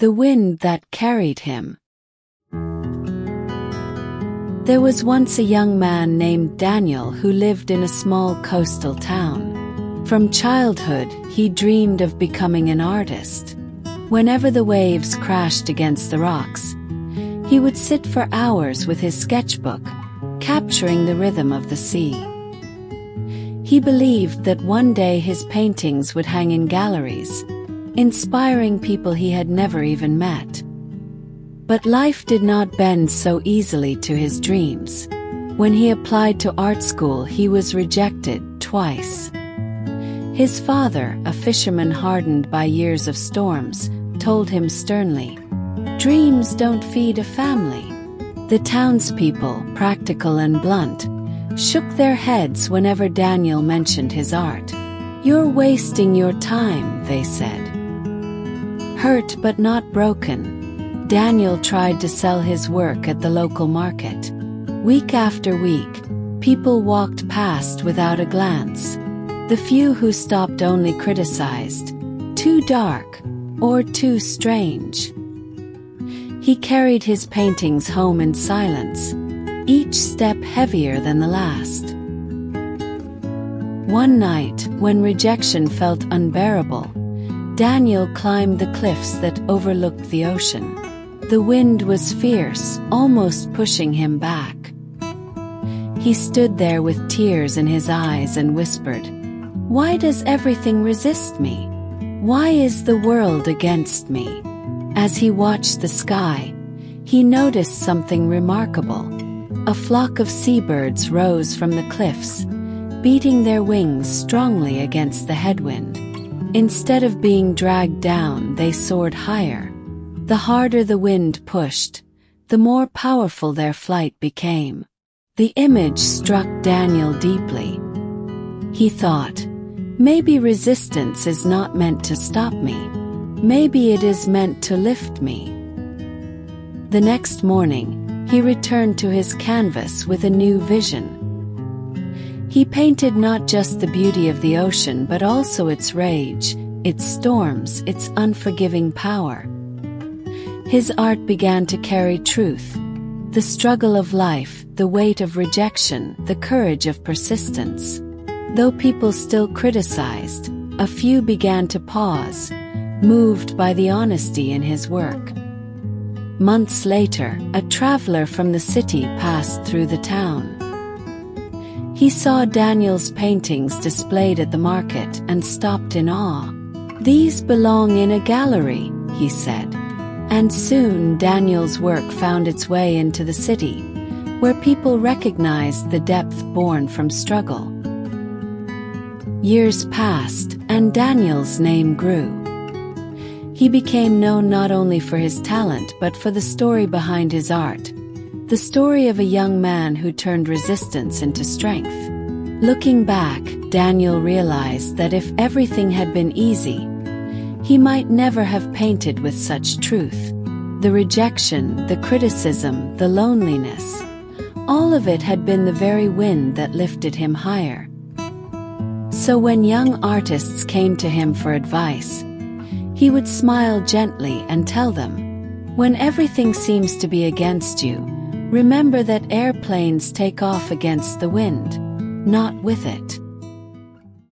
the wind that carried him. There was once a young man named Daniel who lived in a small coastal town. From childhood, he dreamed of becoming an artist. Whenever the waves crashed against the rocks, he would sit for hours with his sketchbook, capturing the rhythm of the sea. He believed that one day his paintings would hang in galleries, inspiring people he had never even met. But life did not bend so easily to his dreams. When he applied to art school, he was rejected twice. His father, a fisherman hardened by years of storms, told him sternly, "Dreams don't feed a family." The townspeople, practical and blunt, shook their heads whenever Daniel mentioned his art. "You're wasting your time," they said. Hurt but not broken, Daniel tried to sell his work at the local market. Week after week, people walked past without a glance. The few who stopped only criticized, "Too dark," or "too strange." He carried his paintings home in silence, each step heavier than the last. One night, when rejection felt unbearable, Daniel climbed the cliffs that overlooked the ocean. The wind was fierce, almost pushing him back. He stood there with tears in his eyes and whispered, "Why does everything resist me? Why is the world against me?" As he watched the sky, he noticed something remarkable. A flock of seabirds rose from the cliffs, beating their wings strongly against the headwind. Instead of being dragged down, they soared higher. The harder the wind pushed, the more powerful their flight became. The image struck Daniel deeply. He thought, maybe resistance is not meant to stop me. Maybe it is meant to lift me. The next morning, he returned to his canvas with a new vision. He painted not just the beauty of the ocean but also its rage, its storms, its unforgiving power. His art began to carry truth, the struggle of life, the weight of rejection, the courage of persistence. Though people still criticized, a few began to pause, moved by the honesty in his work. Months later, a traveler from the city passed through the town. He saw Daniel's paintings displayed at the market and stopped in awe. "These belong in a gallery," he said. And soon Daniel's work found its way into the city, where people recognized the depth born from struggle. Years passed, and Daniel's name grew. He became known not only for his talent but for the story behind his art, the story of a young man who turned resistance into strength. Looking back, Daniel realized that if everything had been easy, he might never have painted with such truth. The rejection, the criticism, the loneliness, all of it had been the very wind that lifted him higher. So when young artists came to him for advice, he would smile gently and tell them, "When everything seems to be against you, remember that airplanes take off against the wind, not with it."